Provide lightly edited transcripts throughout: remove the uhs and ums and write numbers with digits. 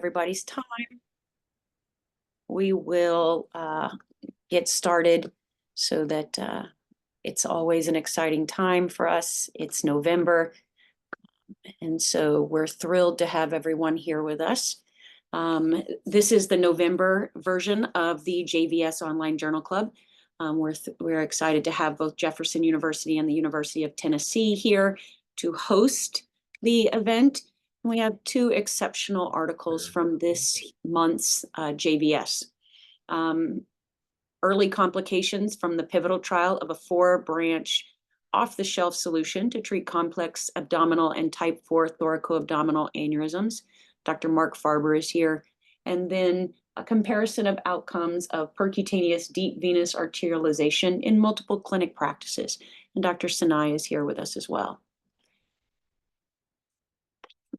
everybody's time, we will get started so that it's always an exciting time for us. It's November, and so we're thrilled to have everyone here with us. This is the November version of the JVS Online Journal Club. We're excited to have both Jefferson University and the University of Tennessee here to host the event. We have two exceptional articles from this month's JVS. Early complications from the pivotal trial of a 4-branch off-the-shelf solution to treat complex abdominal and type 4 thoracoabdominal aneurysms. Dr. Mark Farber is here. And then a comparison of outcomes of percutaneous deep venous arterialization in multiple clinic practices. And Dr. Sinai is here with us as well.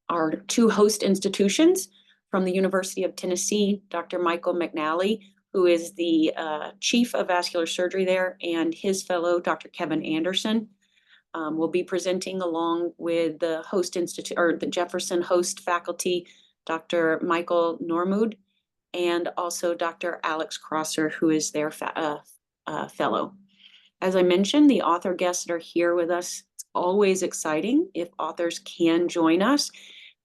Our two host institutions from the University of Tennessee, Dr. Michael McNally, who is the chief of vascular surgery there, and his fellow, Dr. Kevin Anderson, will be presenting along with the host institute or the Jefferson host faculty, Dr. Michael Normood, and also Dr. Alex Crosser, who is their fellow. As I mentioned, the author guests that are here with us, it's always exciting if authors can join us.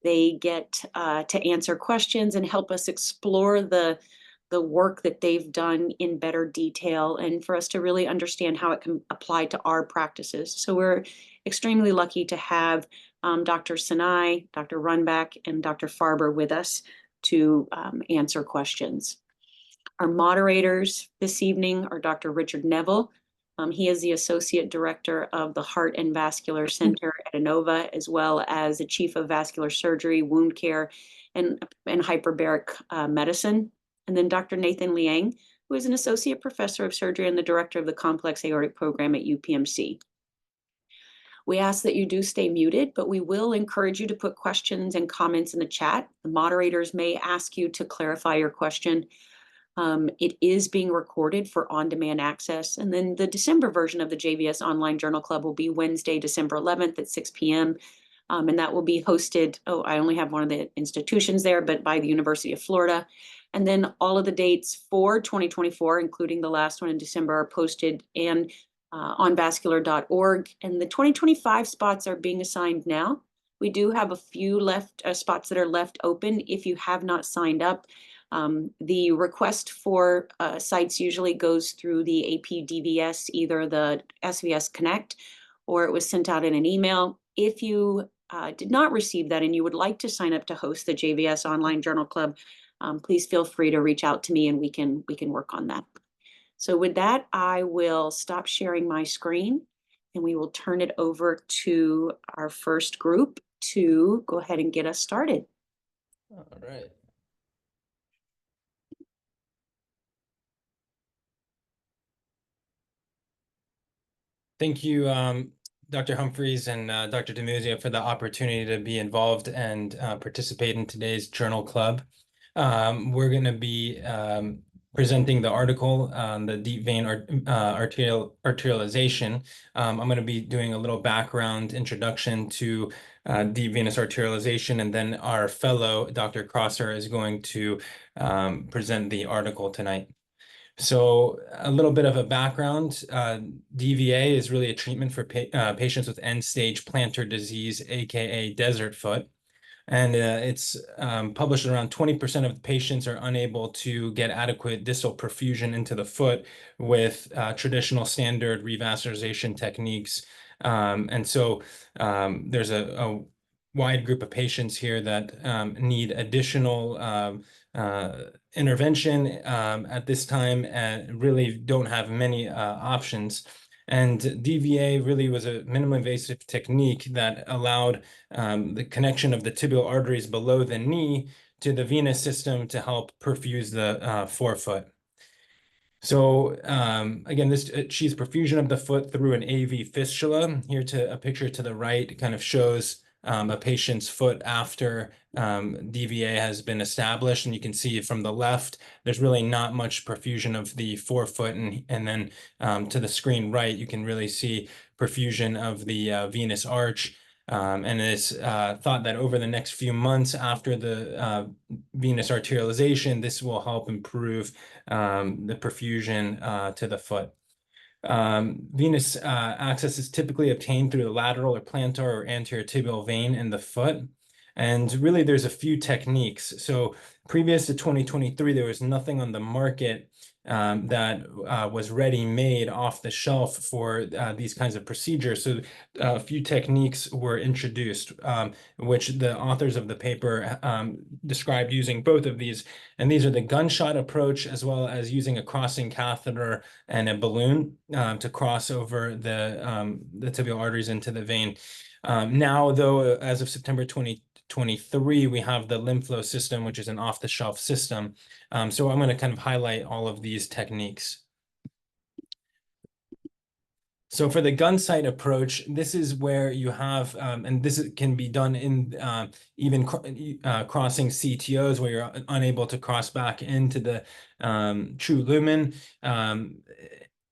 They get to answer questions and help us explore the work that they've done in better detail and for us to really understand how it can apply to our practices. So we're extremely lucky to have Dr. Sinai, Dr. Runback, and Dr. Farber with us to answer questions. Our moderators this evening are Dr. Richard Neville. He is the Associate Director of the Heart and Vascular Center at Inova, as well as the Chief of Vascular Surgery, Wound Care, and Hyperbaric Medicine. And then Dr. Nathan Liang, who is an Associate Professor of Surgery and the Director of the Complex Aortic Program at UPMC. We ask that you do stay muted, but we will encourage you to put questions and comments in the chat. The moderators may ask you to clarify your question. It is being recorded for on-demand access. And then the December version of the JVS Online Journal Club will be Wednesday, December 11th at 6 p.m. And that will be hosted, I only have one of the institutions there, but by the University of Florida. And then all of the dates for 2024, including the last one in December, are posted and on vascular.org. And the 2025 spots are being assigned now. We do have a few spots that are left open if you have not signed up. The request for sites usually goes through the APDVS, either the SVS Connect, or it was sent out in an email. If you did not receive that and you would like to sign up to host the JVS Online Journal Club, please feel free to reach out to me and we can work on that. So with that, I will stop sharing my screen and we will turn it over to our first group to go ahead and get us started. All right. Thank you, Dr. Humphreys and Dr. DeMuzio, for the opportunity to be involved and participate in today's journal club. We're going to be presenting the article on the deep vein arterialization. I'm going to be doing a little background introduction to deep venous arterialization, and then our fellow, Dr. Crosser, is going to present the article tonight. So a little bit of a background, DVA is really a treatment for patients with end-stage plantar disease, aka desert foot. And it's published around 20% of the patients are unable to get adequate distal perfusion into the foot with traditional standard revascularization techniques. And so there's a wide group of patients here that need additional intervention at this time and really don't have many options. And DVA really was a minimally invasive technique that allowed the connection of the tibial arteries below the knee to the venous system to help perfuse the forefoot. So again, this achieves perfusion of the foot through an AV fistula. Here a picture to the right kind of shows a patient's foot after DVA has been established. And you can see from the left, there's really not much perfusion of the forefoot. And then to the screen right, you can really see perfusion of the venous arch. And it's thought that over the next few months after the venous arterialization, this will help improve the perfusion to the foot. Venous access is typically obtained through the lateral or plantar or anterior tibial vein in the foot. And really, there's a few techniques. So previous to 2023, there was nothing on the market that was ready-made off the shelf for these kinds of procedures. So a few techniques were introduced, which the authors of the paper described using both of these. And these are the gunshot approach, as well as using a crossing catheter and a balloon to cross over the tibial arteries into the vein. Now, though, as of September 2023, we have the lymph flow system, which is an off-the-shelf system. So I'm going to kind of highlight all of these techniques. So for the gun sight approach, this is where you have, and this can be done in even crossing CTOs where you're unable to cross back into the true lumen.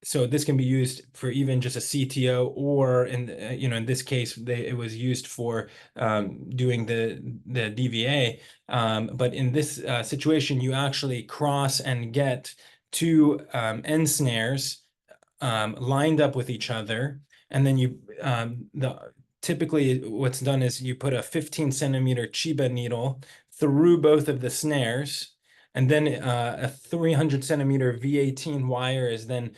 So this can be used for even just a CTO, or in this case, it was used for doing the DVA. But in this situation, you actually cross and get two end snares lined up with each other, and then you typically what's done is you put a 15-centimeter Chiba needle through both of the snares, and then a 300-centimeter V18 wire is then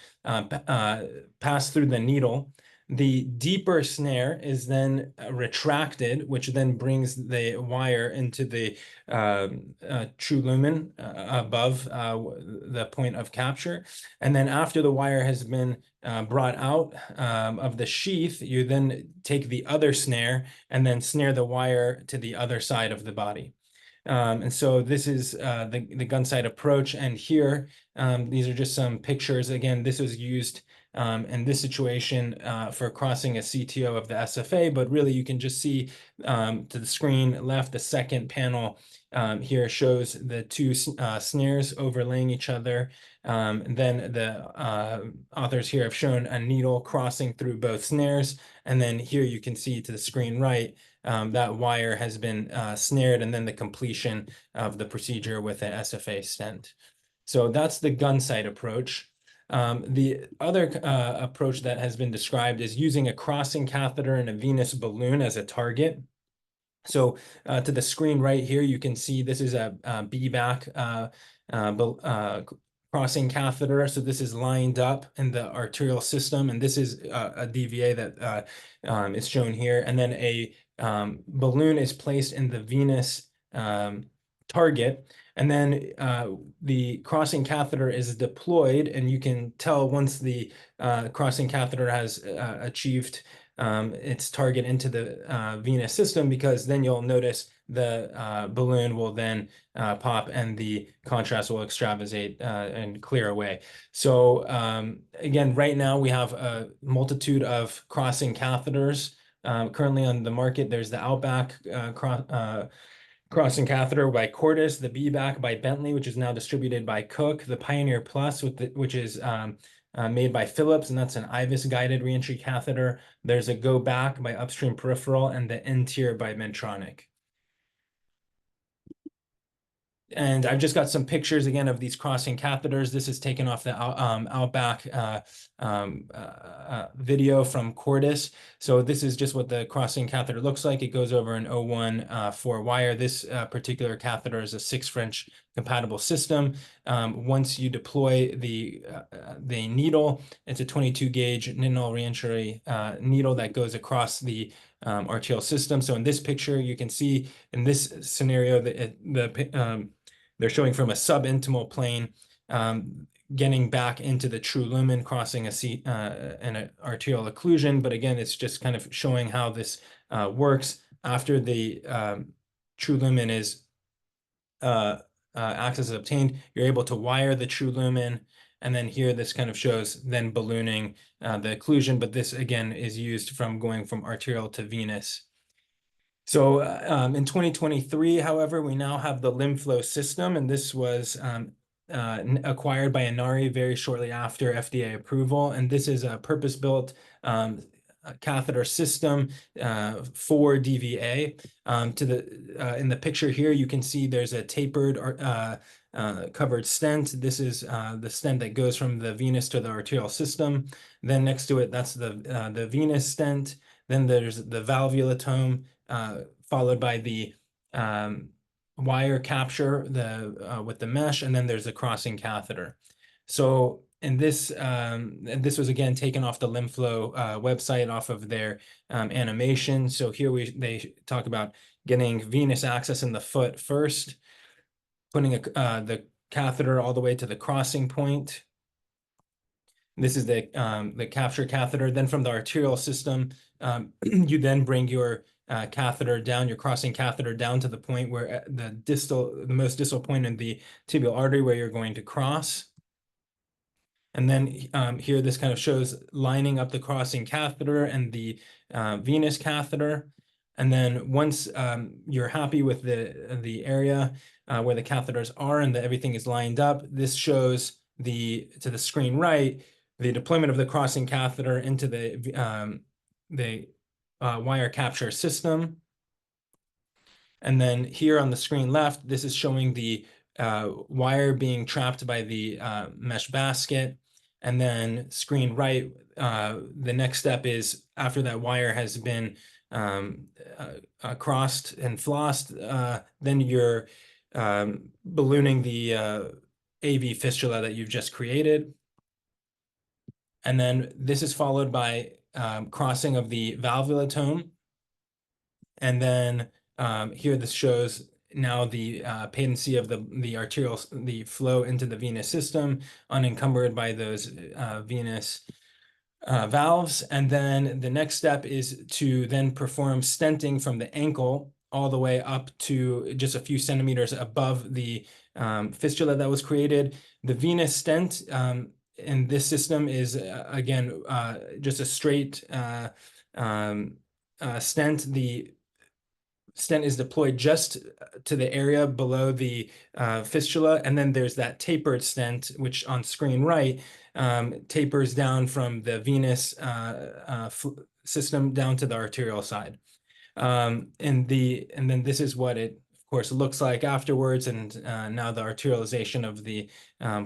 passed through the needle. The deeper snare is then retracted, which then brings the wire into the true lumen above the point of capture. And then after the wire has been brought out of the sheath, you then take the other snare and then snare the wire to the other side of the body. And so this is the gun sight approach. And here, these are just some pictures. Again, this was used in this situation for crossing a CTO of the SFA, but really you can just see to the screen left, the second panel here shows the two snares overlaying each other. Then the authors here have shown a needle crossing through both snares. And then here you can see to the screen right, that wire has been snared, and then the completion of the procedure with an SFA stent. So that's the gun sight approach. The other approach that has been described is using a crossing catheter and a venous balloon as a target. So to the screen right here, you can see this is a B-back crossing catheter. So this is lined up in the arterial system, and this is a DVA that is shown here. And then a balloon is placed in the venous target. And then the crossing catheter is deployed, and you can tell once the crossing catheter has achieved its target into the venous system, because then you'll notice the balloon will then pop and the contrast will extravasate and clear away. So again, right now we have a multitude of crossing catheters currently on the market. There's the Outback crossing catheter by Cordis, the B-back by Bentley, which is now distributed by Cook, the Pioneer Plus, which is made by Philips, and that's an IVUS guided reentry catheter. There's a Go Back by Upstream Peripheral, and the N-Tier by Medtronic. And I've just got some pictures again of these crossing catheters. This is taken off the Outback video from Cordis. So this is just what the crossing catheter looks like. It goes over an 01 4 wire. This particular catheter is a 6 French compatible system. Once you deploy the needle, it's a 22 gauge Ninol reentry needle that goes across the arterial system. So in this picture, you can see in this scenario that they're showing from a subintimal plane, getting back into the true lumen, crossing an arterial occlusion. But again, it's just kind of showing how this works. After the true lumen is access is obtained, you're able to wire the true lumen. And then here, this kind of shows then ballooning the occlusion. But this, again, is used from going from arterial to venous. So in 2023, however, we now have the lymph flow system, and this was acquired by Inari very shortly after FDA approval. And this is a purpose-built catheter system for DVA. In the picture here, you can see there's a tapered covered stent. This is the stent that goes from the venous to the arterial system. Then next to it, that's the venous stent. Then there's the valvulotome, followed by the wire capture with the mesh, and then there's a crossing catheter. So and this was again taken off the LymphFlow website, off of their animation. So here they talk about getting venous access in the foot first, putting the catheter all the way to the crossing point. This is the capture catheter. Then from the arterial system, you then bring your catheter down, your crossing catheter down to the point where the most distal point in the tibial artery where you're going to cross. And then here, this kind of shows lining up the crossing catheter and the venous catheter. And then once you're happy with the area where the catheters are and that everything is lined up, this shows to the screen right, the deployment of the crossing catheter into the wire capture system. And then here on the screen left, this is showing the wire being trapped by the mesh basket. And then screen right, the next step is after that wire has been crossed and flossed, then you're ballooning the AV fistula that you've just created. And then this is followed by crossing of the valvulotome. And then here this shows now the patency of the flow into the venous system, unencumbered by those venous valves. And then the next step is to then perform stenting from the ankle all the way up to just a few centimeters above the fistula that was created. The venous stent in this system is, again, just a straight stent. The stent is deployed just to the area below the fistula, and then there's that tapered stent, which on screen right tapers down from the venous system down to the arterial side. And then this is what it, of course, looks like afterwards, and now the arterialization of the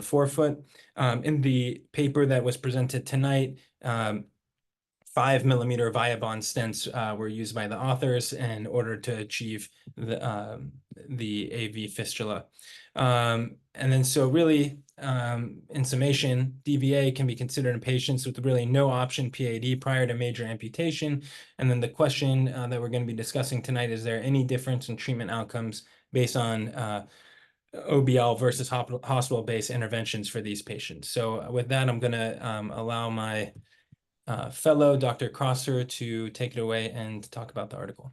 forefoot. In the paper that was presented tonight, 5mm Viabond stents were used by the authors in order to achieve the AV fistula. And then so really, in summation, DVA can be considered in patients with really no option PAD prior to major amputation. And then the question that we're going to be discussing tonight, is there any difference in treatment outcomes based on OBL versus hospital-based interventions for these patients? So with that, I'm going to allow my fellow Dr. Crosser to take it away and talk about the article.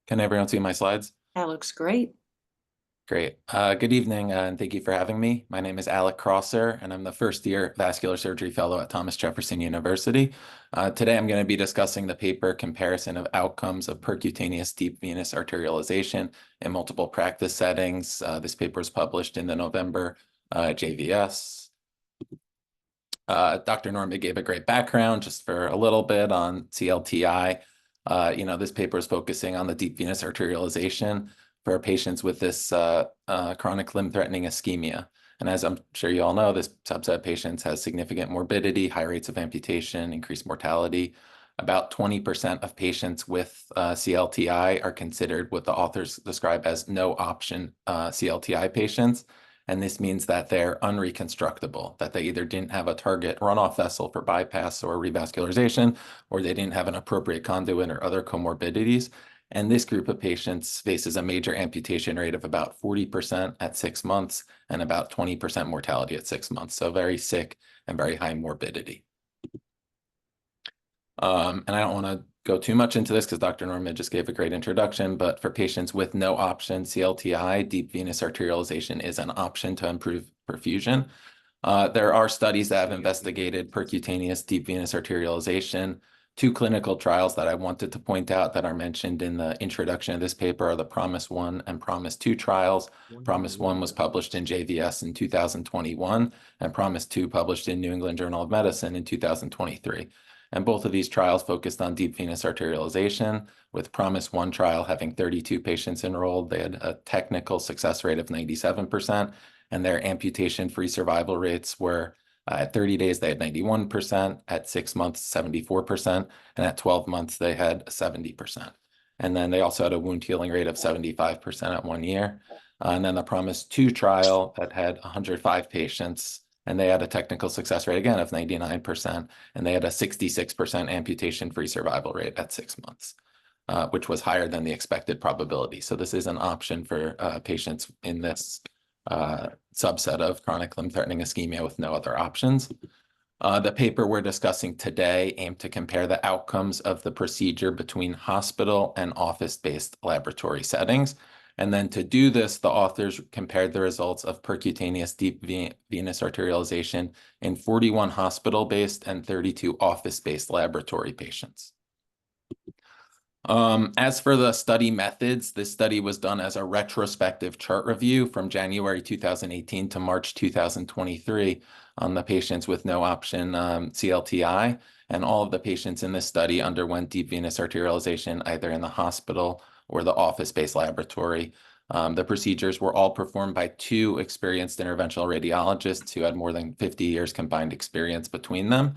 Can everyone see my slides? That looks great. Great. Good evening, and thank you for having me. My name is Alec Crosser, and I'm the first-year vascular surgery fellow at Thomas Jefferson University. Today, I'm going to be discussing the paper comparison of outcomes of percutaneous deep venous arterialization in multiple practice settings. This paper was published in the November JVS. Dr. Norman gave a great background just for a little bit on CLTI. This paper is focusing on the deep venous arterialization for patients with this chronic limb-threatening ischemia. And as I'm sure you all know, this subset of patients has significant morbidity, high rates of amputation, increased mortality. About 20% of patients with CLTI are considered what the authors describe as no option CLTI patients. And this means that they're unreconstructable, that they either didn't have a target runoff vessel for bypass or revascularization, or they didn't have an appropriate conduit or other comorbidities. And this group of patients faces a major amputation rate of about 40% at 6 months and about 20% mortality at 6 months. So very sick and very high morbidity. And I don't want to go too much into this because Dr. Norman just gave a great introduction, but for patients with no option CLTI, deep venous arterialization is an option to improve perfusion. There are studies that have investigated percutaneous deep venous arterialization Two clinical trials that I wanted to point out that are mentioned in the introduction of this paper are the PROMISE-1 and PROMISE-2 trials. PROMISE-1 was published in JVS in 2021, and PROMISE-2 published in New England Journal of Medicine in 2023. And both of these trials focused on deep venous arterialization, with PROMISE-1 trial having 32 patients enrolled. They had a technical success rate of 97%, and their amputation-free survival rates were at 30 days, they had 91%, at 6 months, 74%, and at 12 months, they had 70%. And then they also had a wound healing rate of 75% at 1 year. And then the PROMISE-2 trial that had 105 patients, and they had a technical success rate again of 99%, and they had a 66% amputation-free survival rate at 6 months, which was higher than the expected probability. So this is an option for patients in this subset of chronic limb-threatening ischemia with no other options. The paper we're discussing today aimed to compare the outcomes of the procedure between hospital and office-based laboratory settings. And then to do this, the authors compared the results of percutaneous deep venous arterialization in 41 hospital-based and 32 office-based laboratory patients. As for the study methods, this study was done as a retrospective chart review from January 2018 to March 2023 on the patients with no option CLTI, and all of the patients in this study underwent deep venous arterialization either in the hospital or the office-based laboratory. The procedures were all performed by 2 experienced interventional radiologists who had more than 50 years combined experience between them.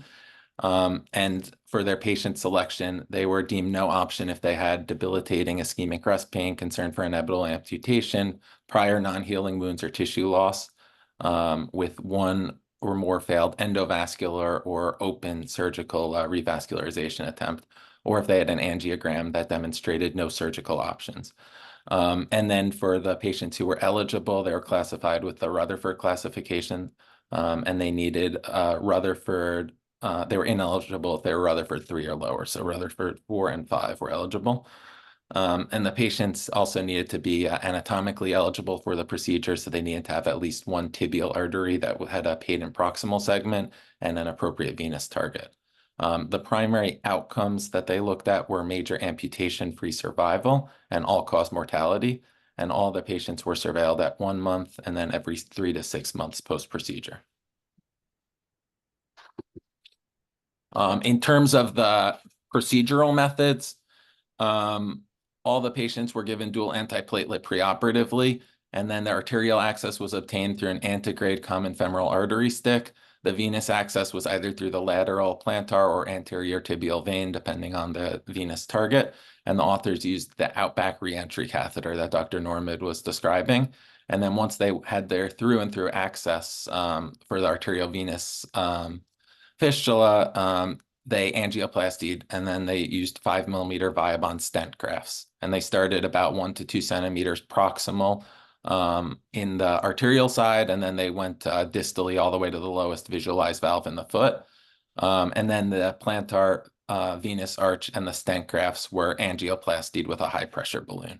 And for their patient selection, they were deemed no option if they had debilitating ischemic rest pain, concern for inevitable amputation, prior non-healing wounds or tissue loss, with 1 or more failed endovascular or open surgical revascularization attempt, or if they had an angiogram that demonstrated no surgical options. And then for the patients who were eligible, they were classified with the Rutherford classification, and they needed Rutherford. They were ineligible if they were Rutherford 3 or lower. So Rutherford 4 and 5 were eligible. And the patients also needed to be anatomically eligible for the procedure. So they needed to have at least 1 tibial artery that had a patent proximal segment and an appropriate venous target. The primary outcomes that they looked at were major amputation-free survival and all-cause mortality. And all the patients were surveilled at 1 month and then every 3 to 6 months post-procedure. In terms of the procedural methods, all the patients were given dual antiplatelet preoperatively, and then the arterial access was obtained through an antegrade common femoral artery stick. The venous access was either through the lateral plantar or anterior tibial vein, depending on the venous target. And the authors used the outback reentry catheter that Dr. Normand was describing. And then once they had their through and through access for the arteriovenous fistula, they angioplastied, and then they used 5mm Viabond stent grafts. And they started about 1 to 2 centimeters proximal in the arterial side, and then they went distally all the way to the lowest visualized valve in the foot. And then the plantar venous arch and the stent grafts were angioplastied with a high pressure balloon.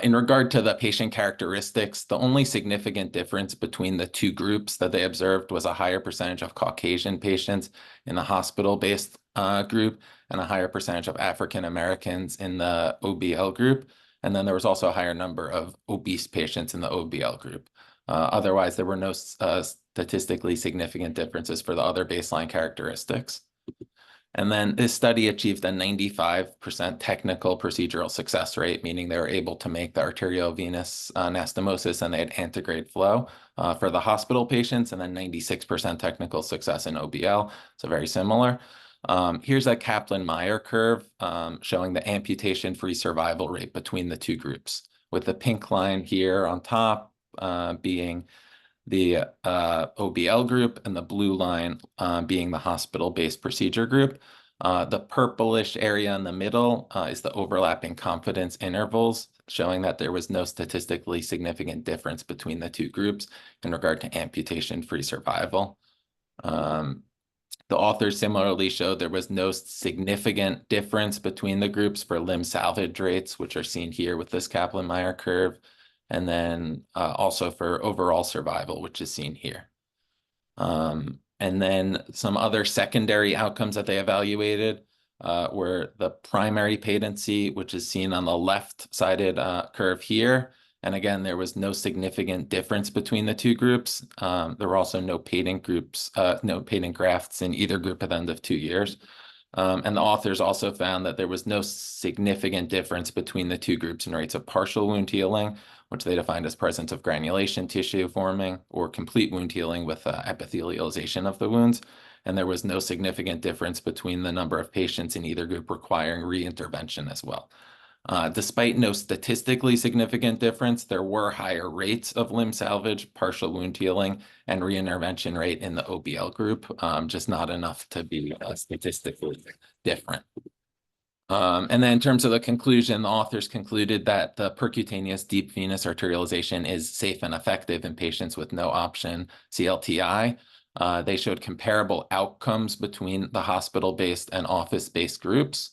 In regard to the patient characteristics, the only significant difference between the 2 groups that they observed was a higher percentage of Caucasian patients in the hospital-based group and a higher percentage of African Americans in the OBL group. And then there was also a higher number of obese patients in the OBL group. Otherwise, there were no statistically significant differences for the other baseline characteristics. And then this study achieved a 95% technical procedural success rate, meaning they were able to make the arteriovenous anastomosis and they had antegrade flow for the hospital patients, and then 96% technical success in OBL. So very similar. Here's a Kaplan-Meier curve showing the amputation-free survival rate between the 2 groups, with the pink line here on top being the OBL group and the blue line being the hospital-based procedure group. The purplish area in the middle is the overlapping confidence intervals, showing that there was no statistically significant difference between the 2 groups in regard to amputation-free survival. The authors similarly showed there was no significant difference between the groups for limb salvage rates, which are seen here with this Kaplan-Meier curve, and then also for overall survival, which is seen here. And And then some other secondary outcomes that they evaluated were the primary patency, which is seen on the left-sided curve here. And again, there was no significant difference between the two groups. There were also no patent grafts in either group at the end of 2 years. And the authors also found that there was no significant difference between the two groups in rates of partial wound healing, which they defined as presence of granulation tissue forming, or complete wound healing with epithelialization of the wounds. And there was no significant difference between the number of patients in either group requiring reintervention as well. Despite no statistically significant difference, there were higher rates of limb salvage, partial wound healing, and reintervention rate in the OBL group, just not enough to be statistically different. And then in terms of the conclusion, the authors concluded that the percutaneous deep venous arterialization is safe and effective in patients with no option CLTI. They showed comparable outcomes between the hospital-based and office-based groups.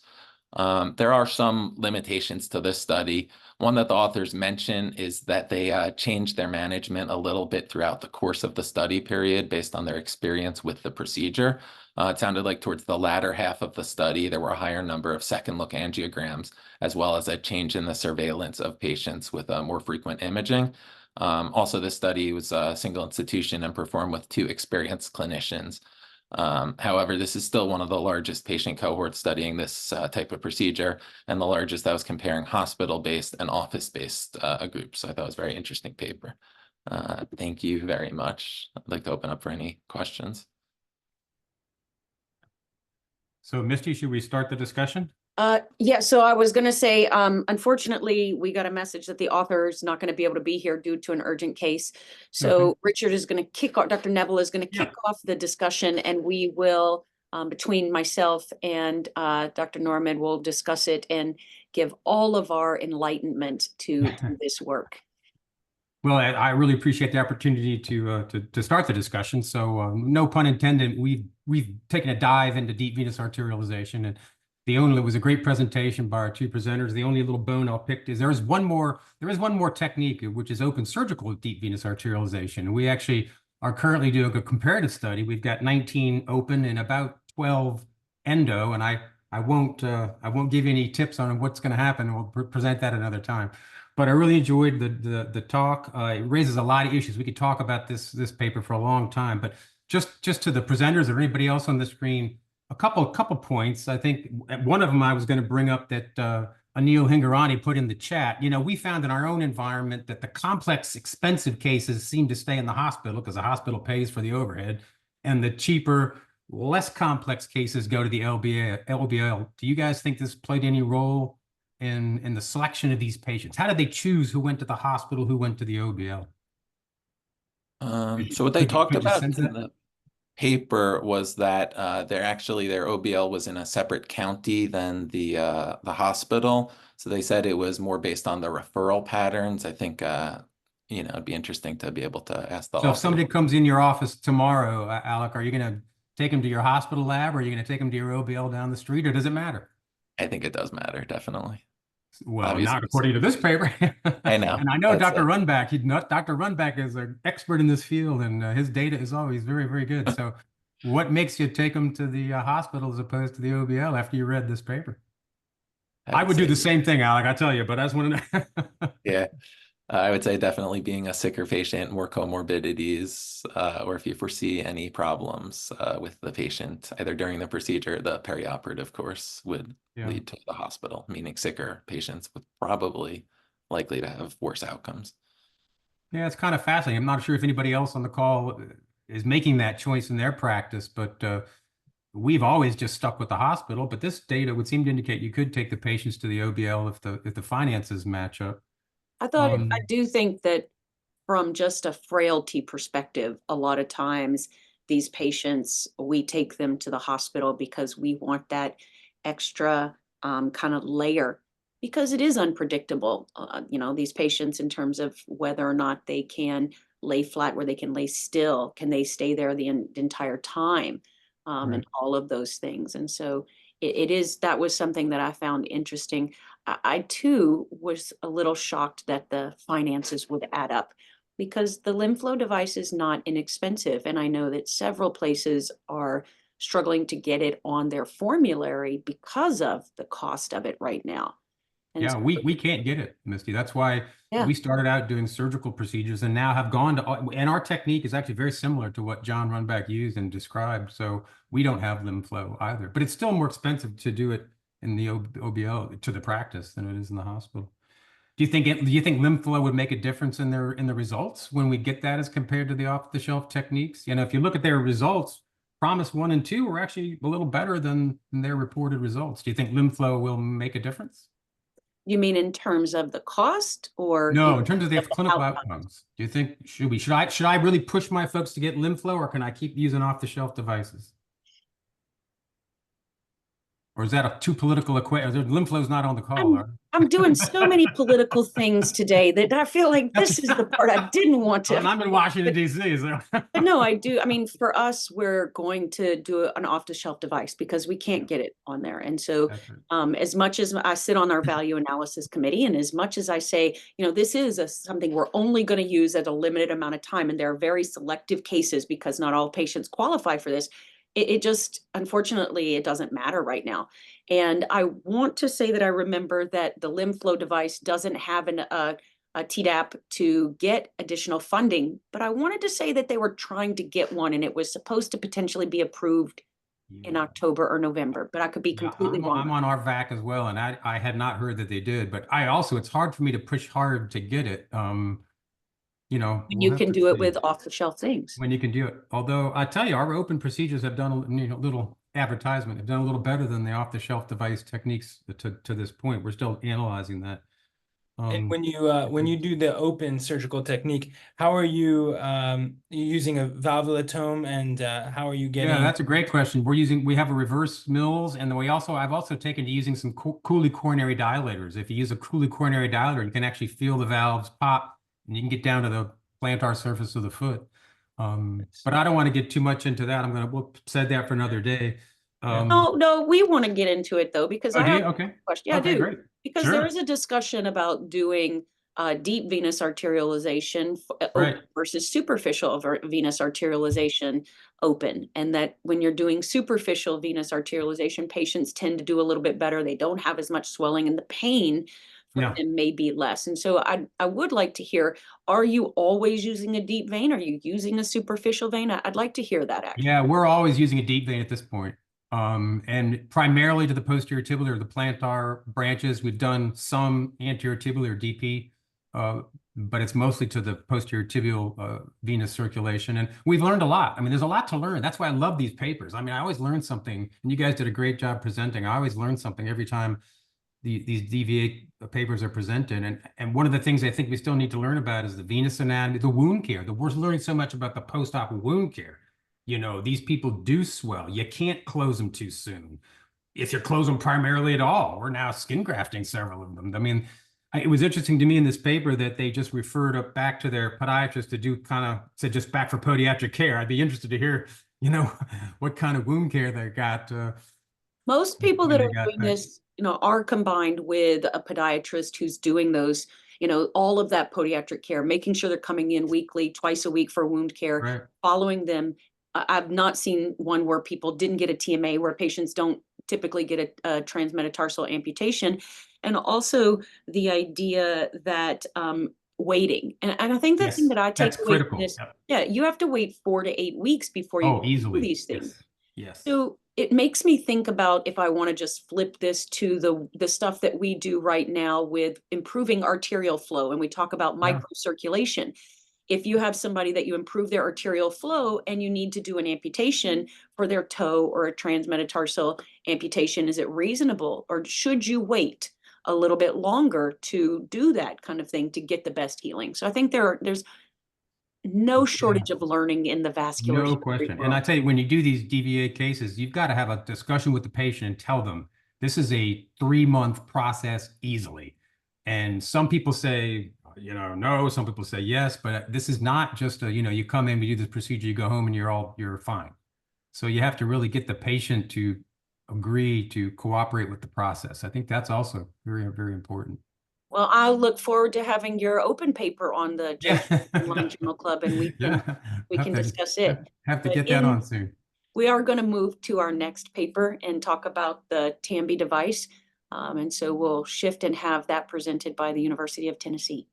There are some limitations to this study. One that the authors mention is that they changed their management a little bit throughout the course of the study period based on their experience with the procedure. It sounded like towards the latter half of the study, there were a higher number of second look angiograms, as well as a change in the surveillance of patients with more frequent imaging. Also, this study was a single institution and performed with 2 experienced clinicians. However, this is still one of the largest patient cohorts studying this type of procedure, and the largest that was comparing hospital-based and office-based groups. So I thought it was a very interesting paper. Thank you very much. I'd like to open up for any questions. So Misty, should we start the discussion? Yeah, so I was gonna say, unfortunately, we got a message that the author is not gonna be able to be here due to an urgent case. So Richard is gonna kick off, Dr. Neville is gonna kick off the discussion, and we will, between myself and Dr. Norman, will discuss it and give all of our enlightenment to this work. Well, I really appreciate the opportunity to start the discussion. So no pun intended, we've taken a dive into deep venous arterialization, and it was a great presentation by our 2 presenters. The only little bone I'll pick is there is one more technique, which is open surgical deep venous arterialization. And we actually are currently doing a comparative study. We've got 19 open and about 12 endo, and I won't give you any tips on what's going to happen. We'll present that another time. But I really enjoyed the talk. It raises a lot of issues. We could talk about this paper for a long time, but just to the presenters or anybody else on the screen, a couple points. I think one of them I was going to bring up that Anil Hingorani put in the chat. You know, we found in our own environment that the complex, expensive cases seem to stay in the hospital because the hospital pays for the overhead, and the cheaper, less complex cases go to the LBL. Do you guys think this played any role in the selection of these patients? How did they choose who went to the hospital, who went to the OBL? So what they talked about in the paper was that their OBL was in a separate county than the hospital. So they said it was more based on the referral patterns. I think you know, it'd be interesting to be able to ask the So if somebody comes in your office tomorrow, Alec, are you going to take them to your hospital lab, or are you going to take them to your OBL down the street, or does it matter? I think it does matter, definitely. Well, obviously, not according to this paper. I know. And I know Dr. Runback, Dr. Runback is an expert in this field, and his data is always very, very good. So what makes you take them to the hospital as opposed to the OBL after you read this paper? I would do the same thing, Alec, I tell you, but I just want to know. Yeah. I would say definitely being a sicker patient, more comorbidities, or if you foresee any problems with the patient, either during the procedure, the perioperative course would lead to the hospital, meaning sicker patients would probably likely to have worse outcomes. Yeah, it's kind of fascinating. I'm not sure if anybody else on the call is making that choice in their practice, but we've always just stuck with the hospital. But this data would seem to indicate you could take the patients to the OBL if the finances match up. I do think that from just a frailty perspective, a lot of times these patients, we take them to the hospital because we want that extra kind of layer, because it is unpredictable. You know, these patients, in terms of whether or not they can lay flat, where they can lay still, can they stay there the entire time, and all of those things. And so that was something that I found interesting. I too was a little shocked that the finances would add up because the LimFlow device is not inexpensive. And I know that several places are struggling to get it on their formulary because of the cost of it right now. And Yeah, so, we can't get it, Misty. That's why yeah, we started out doing surgical procedures and now have gone to, and our technique is actually very similar to what John Runback used and described. So we don't have LimFlow either, but it's still more expensive to do it in the OBL to the practice than it is in the hospital. Do you think LimFlow would make a difference in the results when we get that as compared to the off-the-shelf techniques? You know, if you look at their results, Promise 1 and 2 were actually a little better than their reported results. Do you think LimFlow will make a difference? you mean in terms of the cost or No, in terms of the of the clinical outcome? outcomes. Do you think should I really push my folks to get LimFlow, or can I keep using off-the-shelf devices? Or is that a too political equation? LimFlow's not on the call, are I'm doing so many political things today that I feel like That's this is the part I didn't want to. I'm in Washington, D.C., so. But no, I do. I mean, for us, we're going to do an off-the-shelf device because we can't get it on there. And so, That's right. as much as I sit on our value analysis committee, and as much as I say, you know, this is something we're only going to use at a limited amount of time, and there are very selective cases because not all patients qualify for this. It just, unfortunately, it doesn't matter right now. And I want to say that I remember that the LimFlow device doesn't have a TDAP to get additional funding, but I wanted to say that they were trying to get one and it was supposed to potentially be approved in Yeah. October or November, but I could be Yeah, completely wrong. I'm on our VAC as well, and I had not heard that they did, but it's hard for me to push hard to get it. You know, When we'll you have can to do it see with off-the-shelf things. when you can do it. Although I tell you, our open procedures have done a little advertisement, have done a little better than the off-the-shelf device techniques to this point. We're still analyzing that. And when you do the open surgical technique, how are you using a valvulotome, and how are you getting? Yeah, that's a great question. We have a reverse Mills, and then I've also taken to using some Cooley coronary dilators. If you use a Cooley coronary dilator, you can actually feel the valves pop, and you can get down to the plantar surface of the foot. But I don't want to get too much into that. We'll set that for another day. No, we want to get into it though, because Oh, I do have you? Okay. a question. Yeah, I Okay, do. great. Because Sure. there is a discussion about doing deep venous arterialization open Right. versus superficial venous arterialization open. And that when you're doing superficial venous arterialization, patients tend to do a little bit better. They don't have as much swelling and the pain for Yeah. them may be less. And so I would like to hear, are you always using a deep vein? Are you using a superficial vein? I'd like to hear that actually. Yeah, we're always using a deep vein at this point. And primarily to the posterior tibial or the plantar branches. We've done some anterior tibial or DP, but it's mostly to the posterior tibial venous circulation. And we've learned a lot. I mean, there's a lot to learn. That's why I love these papers. I mean, I always learn something, and you guys did a great job presenting. I always learn something every time these DVA papers are presented. And one of the things I think we still need to learn about is the venous anatomy, the wound care. We're learning so much about the post-op wound care. You know, these people do swell. You can't close them too soon. If you close them primarily at all, we're now skin grafting several of them. I mean, it was interesting to me in this paper that they just referred back to their podiatrist to do said just back for podiatric care. I'd be interested to hear, you know, what kind of wound care they got. Most people that they are got doing that. this, you know, are combined with a podiatrist who's doing those, you know, all of that podiatric care, making sure they're coming in weekly, twice a week for wound care, Right. following them. I've not seen one where people didn't get a TMA, where patients don't typically get a transmetatarsal amputation. And also the idea that waiting. And I think the thing Yes, that I take that's away from critical. this, Yep. yeah, you have to wait 4 to 8 weeks before you Oh, do easily. these things. Yes. So it makes me think about if I want to just flip this to the stuff that we do right now with improving arterial flow, and we talk about Yeah. microcirculation. If you have somebody that you improve their arterial flow and you need to do an amputation for their toe or a transmetatarsal amputation, is it reasonable, or should you wait a little bit longer to do that kind of thing to get the best healing? So I think there's no shortage of learning in the vascular No surgery question. And world. I tell you, when you do these DVA cases, you've got to have a discussion with the patient and tell them this is a 3-month process easily. And some people say, you know, no, some people say yes, but this is not just a, you know, you come in, we do this procedure, you go home and you're fine. So you have to really get the patient to agree to cooperate with the process. I think that's also very, very important. Well, I'll look forward to having your open paper on the Yeah. Online Journal Club, and we can Have to- discuss it. Have to But get that in- on soon. We are going to move to our next paper and talk about the TAMBI device. And so we'll shift and have that presented by the University of Tennessee.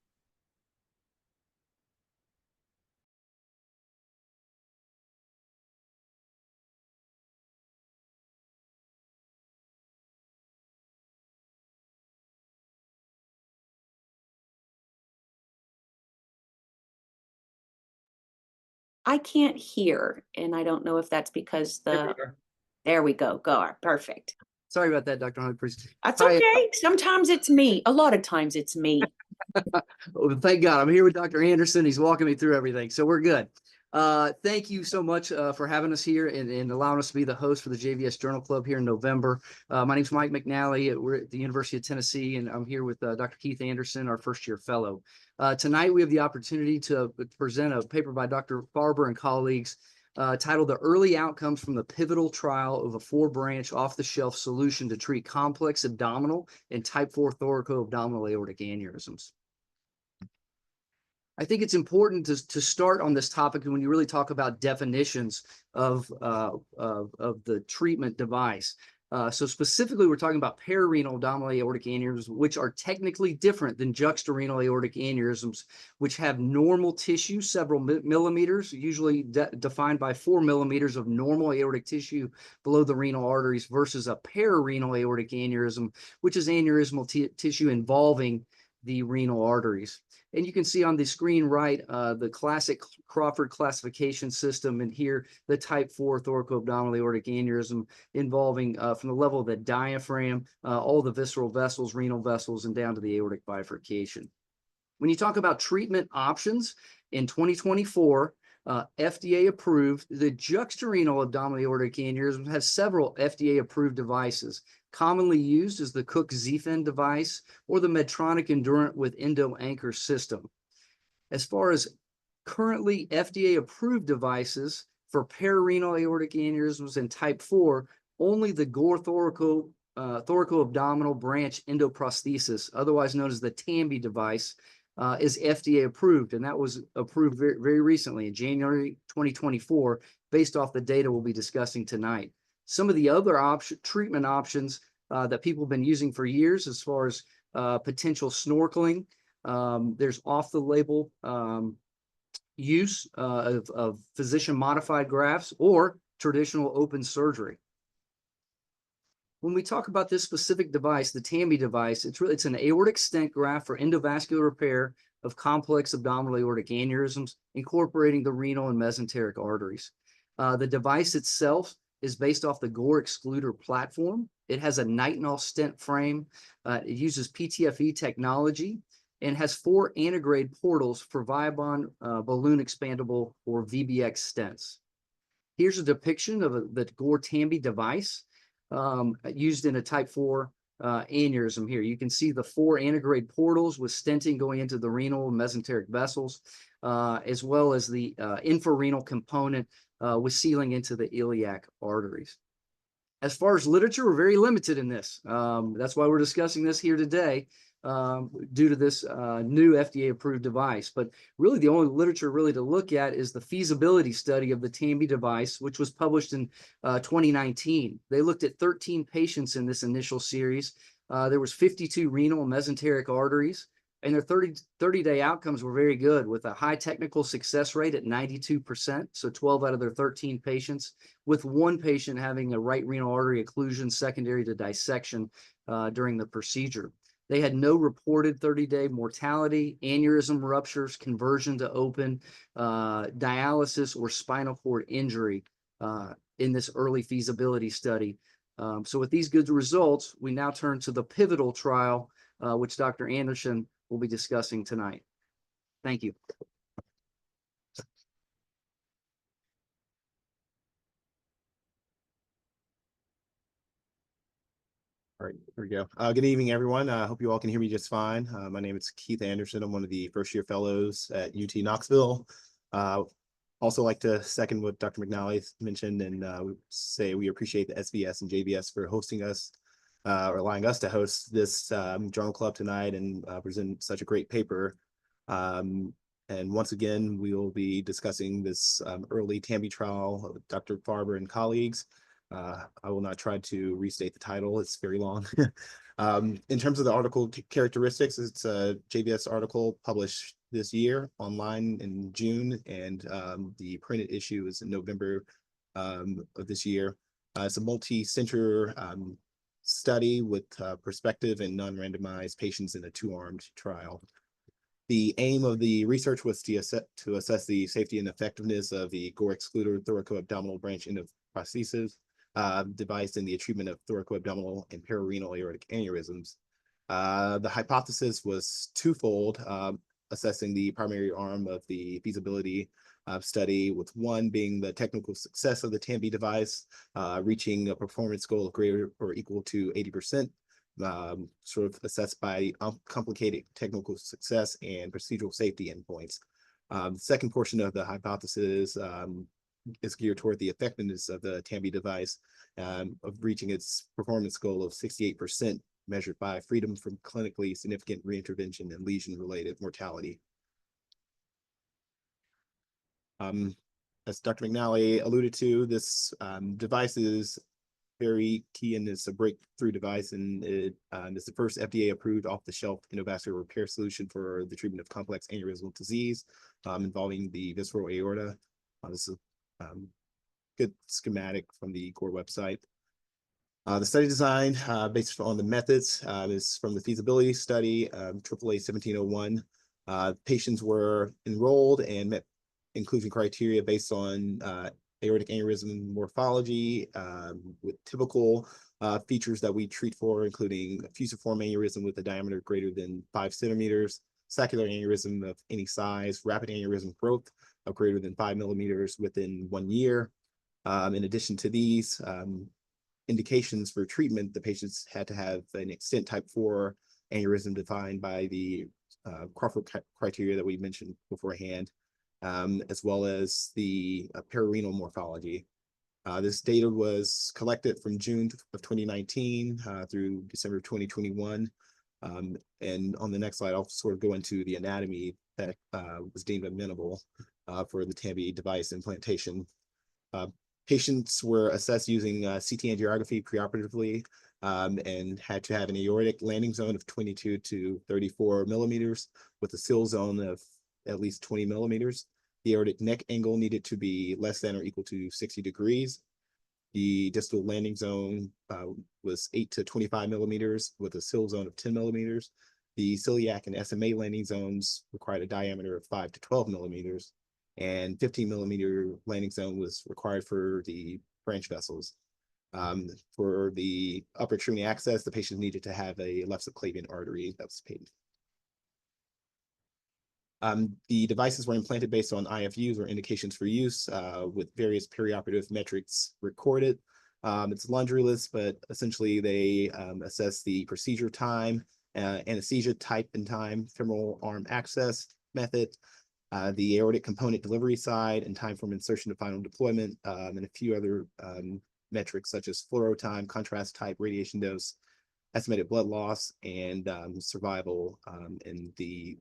I can't hear, and I don't know if that's because there we go. Perfect. Sorry about that, Dr. Humphries. That's Hi. okay. Sometimes it's me. A lot of times it's me. Oh, thank God. I'm here with Dr. Anderson. He's walking me through everything. So we're good. Thank you so much for having us here and allowing us to be the host for the JVS Journal Club here in November. My name is Mike McNally. We're at the University of Tennessee, and I'm here with Dr. Keith Anderson, our first-year fellow. Tonight, we have the opportunity to present a paper by Dr. Farber and colleagues titled The Early Outcomes from the Pivotal Trial of a 4-Branch Off-the-Shelf Solution to Treat Complex Abdominal and Type 4 Thoracoabdominal Aortic Aneurysms. I think it's important to start on this topic when you really talk about definitions of the treatment device. So specifically, we're talking about pararenal abdominal aortic aneurysms, which are technically different than juxtarenal aortic aneurysms, which have normal tissue, several millimeters, usually defined by 4 millimeters of normal aortic tissue below the renal arteries, versus a pararenal aortic aneurysm, which is aneurysmal tissue involving the renal arteries. And you can see on the screen right, the classic Crawford classification system, and here the type 4 thoracoabdominal aortic aneurysm involving from the level of the diaphragm, all the visceral vessels, renal vessels, and down to the aortic bifurcation. When you talk about treatment options in 2024, FDA approved, the juxtarenal abdominal aortic aneurysm has several FDA approved devices. Commonly used is the Cook Z-Fin device or the Medtronic Endurant with Endo Anchor system. As far as currently FDA approved devices for pararenal aortic aneurysms and type 4, only the Gore thoracoabdominal branch endoprosthesis, otherwise known as the TAMBI device, is FDA approved, and that was approved very, very recently in January 2024, based off the data we'll be discussing tonight. Some of the other treatment options that people have been using for years, as far as potential snorkeling, there's off-the-label use of physician-modified grafts or traditional open surgery. When we talk about this specific device, the TAMBI device, it's an aortic stent graft for endovascular repair of complex abdominal aortic aneurysms, incorporating the renal and mesenteric arteries. The device itself is based off the Gore excluder platform. It has a nitinol stent frame. It uses PTFE technology and has 4 antegrade portals for Viabon balloon expandable or VBX stents. Here's a depiction of the Gore TAMBI device used in a type 4 aneurysm here. You can see the 4 antegrade portals with stenting going into the renal and mesenteric vessels, as well as the infrarenal component with sealing into the iliac arteries. As far as literature, we're very limited in this. That's why we're discussing this here today, due to this new FDA-approved device. But really, the only literature really to look at is the feasibility study of the TAMBI device, which was published in 2019. They looked at 13 patients in this initial series. There was 52 renal and mesenteric arteries, and their 30-day outcomes were very good, with a high technical success rate at 92%, so 12 out of their 13 patients, with 1 patient having a right renal artery occlusion secondary to dissection during the procedure. They had no reported 30-day mortality, aneurysm ruptures, conversion to open, dialysis, or spinal cord injury in this early feasibility study. So with these good results, we now turn to the pivotal trial, which Dr. Anderson will be discussing tonight. Thank you. All right, here we go. Good evening, everyone. I hope you all can hear me just fine. My name is Keith Anderson. I'm one of the first-year fellows at UT Knoxville. Also like to second what Dr. McNally mentioned and say we appreciate the SVS and JVS for hosting us or allowing us to host this journal club tonight and present such a great paper. And once again, we will be discussing this early TAMBI trial with Dr. Farber and colleagues. I will not try to restate the title, it's very long. In terms of the article characteristics, it's a JVS article published this year online in June, and the printed issue is in November of this year. It's a multi-center study with prospective and non-randomized patients in a two-armed trial. The aim of the research was to assess the safety and effectiveness of the gore excluder thoracoabdominal branch endoprosthesis device in the treatment of thoracoabdominal and pararenal aortic aneurysms. The hypothesis was twofold, assessing the primary arm of the feasibility study, with one being the technical success of the TAMBI device, reaching a performance goal of greater or equal to 80%, sort of assessed by complicated technical success and procedural safety endpoints. The second portion of the hypothesis is geared toward the effectiveness of the TAMBI device of reaching its performance goal of 68%, measured by freedom from clinically significant reintervention and lesion-related mortality. As Dr. McNally alluded to, this device is very key, and it's a breakthrough device, and it's the first FDA-approved off-the-shelf endovascular repair solution for the treatment of complex aneurysmal disease involving the visceral aorta. This is a good schematic from the core website. The study design, based on the methods, is from the feasibility study, AAA 1701. Patients were enrolled and met inclusion criteria based on aortic aneurysm morphology, with typical features that we treat for, including fusiform aneurysm with a diameter greater than 5 centimeters, saccular aneurysm of any size, rapid aneurysm growth of greater than 5 millimeters within 1 year. In addition to these indications for treatment, the patients had to have an extent type 4 aneurysm defined by the Crawford criteria that we mentioned beforehand, as well as the pararenal morphology. This data was collected from June of 2019 through December 2021. And on the next slide, I'll sort of go into the anatomy that was deemed amenable for the TAMBI device implantation. Patients were assessed using CT angiography preoperatively and had to have an aortic landing zone of 22 to 34 millimeters with a seal zone of at least 20 millimeters. The aortic neck angle needed to be less than or equal to 60 degrees. The distal landing zone was 8 to 25 millimeters with a seal zone of 10 millimeters. The celiac and SMA landing zones required a diameter of 5 to 12 millimeters, and 15 millimeter landing zone was required for the branch vessels. For the upper extremity access, the patient needed to have a left subclavian artery that was patent. The devices were implanted based on IFUs or indications for use with various perioperative metrics recorded. It's laundryless, but essentially they assess the procedure time, anesthesia type and time, femoral arm access method, the aortic component delivery side, and time from insertion to final deployment, and a few other metrics such as fluoro time, contrast type, radiation dose, estimated blood loss, and survival, and the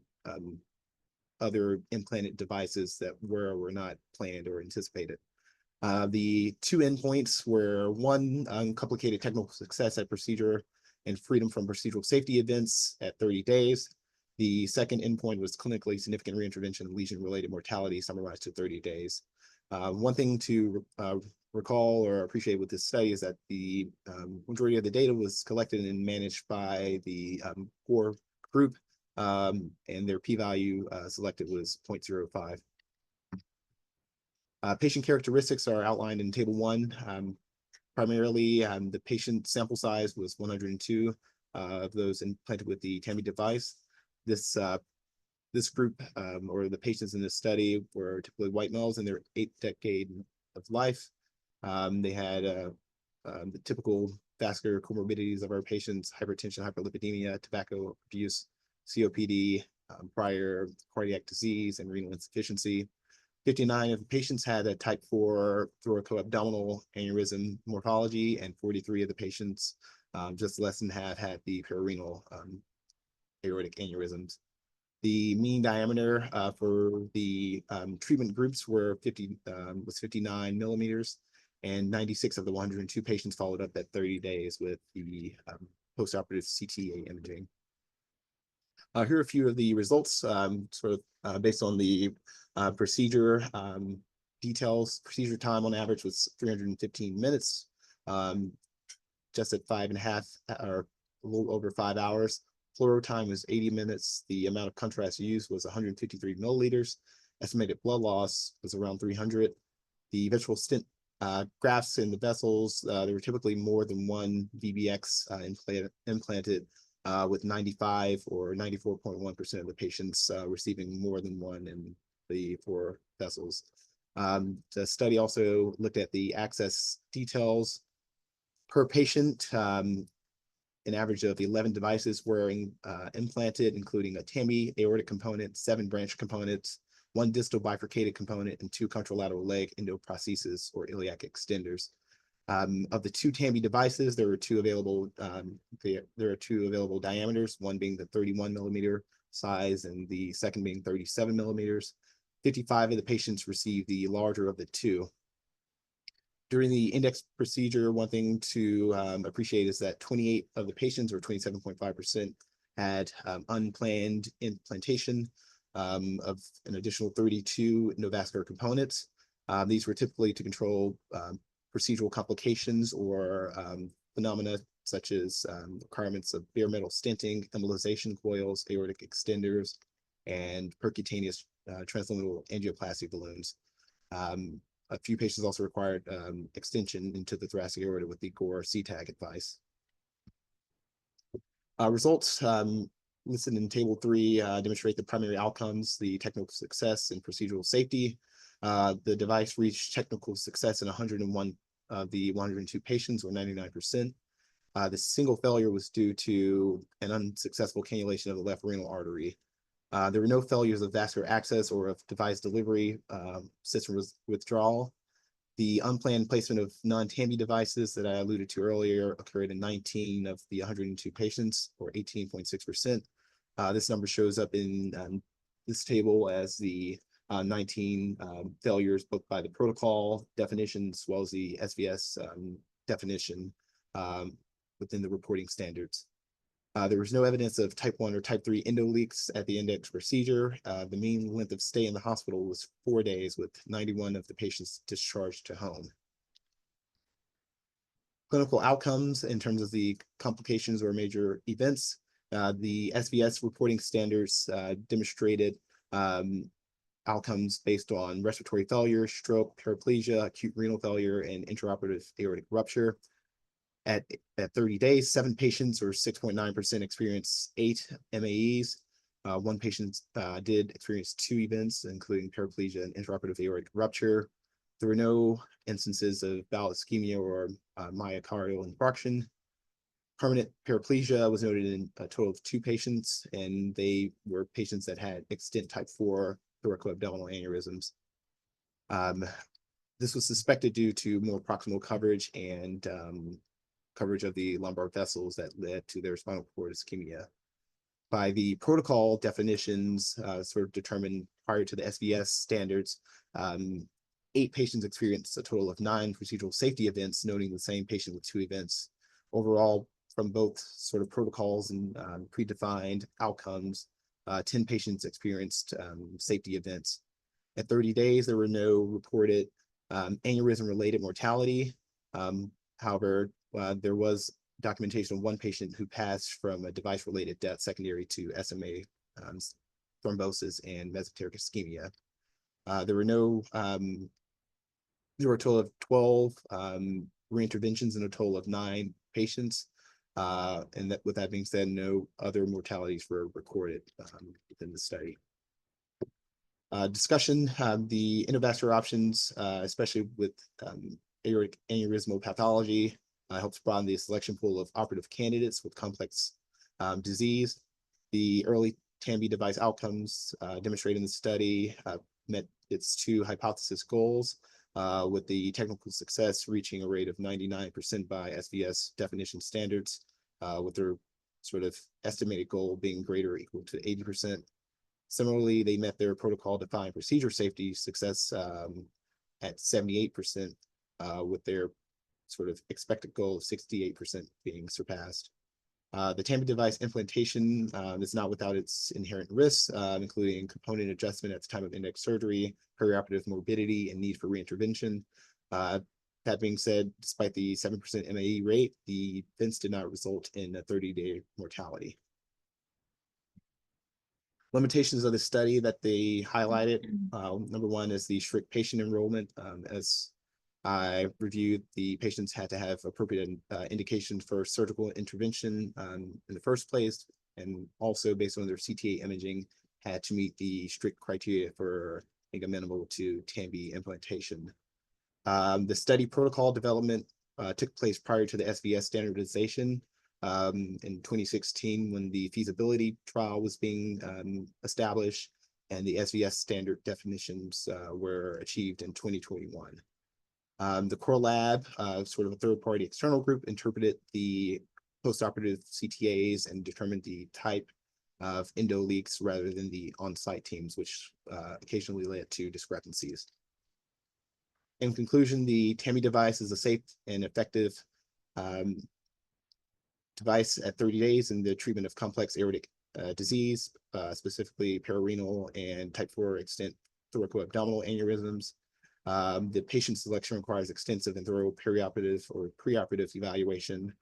other implanted devices that were or were not planned or anticipated. The two endpoints were one, uncomplicated technical success at procedure and freedom from procedural safety events at 30 days. The second endpoint was clinically significant reintervention of lesion-related mortality summarized to 30 days. One thing to recall or appreciate with this study is that the majority of the data was collected and managed by the core group, and their p-value selected was 0.05. Patient characteristics are outlined in Table 1. Primarily, the patient sample size was 102 of those implanted with the TAMBI device. This group, or the patients in this study, were typically white males in their 8th decade of life. They had the typical vascular comorbidities of our patients: hypertension, hyperlipidemia, tobacco abuse, COPD, prior cardiac disease, and renal insufficiency. 59 of the patients had a type 4 thoracoabdominal aneurysm morphology, and 43 of the patients Just less than half had the perirenal aortic aneurysms. The mean diameter for the treatment groups was 59 millimeters, and 96 of the 102 patients followed up at 30 days with the postoperative CTA imaging. Here are a few of the results, based on the procedure details. Procedure time on average was 315 minutes, just at 5.5 or a little over 5 hours. Fluoro time was 80 minutes. The amount of contrast used was 153 milliliters. Estimated blood loss was around 300. The ventral stent grafts in the vessels, there were typically more than one VBX implanted, with 95 or 94.1% of the patients receiving more than one in the 4 vessels. The study also looked at the access details per patient. An average of 11 devices were implanted, including a TAMI aortic component, 7 branch components, 1 distal bifurcated component, and 2 contralateral leg endoprostheses or iliac extenders. Of the 2 TAMI devices, there were 2 available. There are 2 available diameters, one being the 31 millimeter size, and the second being 37 millimeters. 55 of the patients received the larger of the 2. During the index procedure, one thing to appreciate is that 28 of the patients, or 27.5%, had unplanned implantation of an additional 32 endovascular components. These were typically to control procedural complications or phenomena such as requirements of bare metal stenting, embolization coils, aortic extenders, and percutaneous transluminal angioplasty balloons. A few patients also required extension into the thoracic aorta with the Gore CTAG advice. Results listed in Table 3 demonstrate the primary outcomes, the technical success, and procedural safety. The device reached technical success in 101 of the 102 patients, or 99%. The single failure was due to an unsuccessful cannulation of the left renal artery. There were no failures of vascular access or of device delivery system withdrawal. The unplanned placement of non-TAMI devices that I alluded to earlier occurred in 19 of the 102 patients, or 18.6%. This number shows up in this table as the 19 failures, both by the protocol definition as well as the SVS definition within the reporting standards. There was no evidence of type 1 or type 3 endoleaks at the index procedure. The mean length of stay in the hospital was 4 days, with 91 of the patients discharged to home. Clinical outcomes in terms of the complications or major events. The SVS reporting standards demonstrated outcomes based on respiratory failure, stroke, paraplegia, acute renal failure, and intraoperative aortic rupture. At 30 days, 7 patients, or 6.9%, experienced 8 MAEs. 1 patient did experience 2 events, including paraplegia and intraoperative aortic rupture. There were no instances of bowel ischemia or myocardial infarction. Permanent paraplegia was noted in a total of 2 patients, and they were patients that had extent type 4 thoracoabdominal aneurysms. This was suspected due to more proximal coverage and coverage of the lumbar vessels that led to their spinal cord ischemia. By the protocol definitions determined prior to the SVS standards, 8 patients experienced a total of 9 procedural safety events, noting the same patient with 2 events. Overall, from both protocols and predefined outcomes, 10 patients experienced safety events. At 30 days, there were no reported aneurysm-related mortality. However, there was documentation of 1 patient who passed from a device-related death secondary to SMA thrombosis and mesenteric ischemia. There were a total of 12 reinterventions in a total of 9 patients. And that, with that being said, no other mortalities were recorded within the study. Discussion, the endovascular options, especially with aortic aneurysmal pathology, helps broaden the selection pool of operative candidates with complex disease. The early TAMI device outcomes demonstrated in the study met its 2 hypothesis goals. with the technical success reaching a rate of 99% by SVS definition standards, with their sort of estimated goal being greater or equal to 80%. Similarly, they met their protocol-defined procedure safety success at 78%, with their sort of expected goal of 68% being surpassed. The TAMBI device implantation is not without its inherent risks, including component adjustment at the time of index surgery, perioperative morbidity, and need for reintervention. That being said, despite the 7% MAE rate, the events did not result in a 30-day mortality. Limitations of the study that they highlighted, number one is the strict patient enrollment. As I reviewed, the patients had to have appropriate indication for surgical intervention in the first place, and also based on their CTA imaging, had to meet the strict criteria for being amenable to TAMBI implantation. The study protocol development took place prior to the SVS standardization in 2016 when the feasibility trial was being established, and the SVS standard definitions were achieved in 2021. The core lab, sort of a third-party external group, interpreted the postoperative CTAs and determined the type of endo leaks rather than the on-site teams, which occasionally led to discrepancies. In conclusion, the TAMBI device is a safe and effective device at 30 days in the treatment of complex aortic disease, specifically pararenal and type 4 extent thoracoabdominal aneurysms. The patient selection requires extensive and thorough perioperative or preoperative evaluation.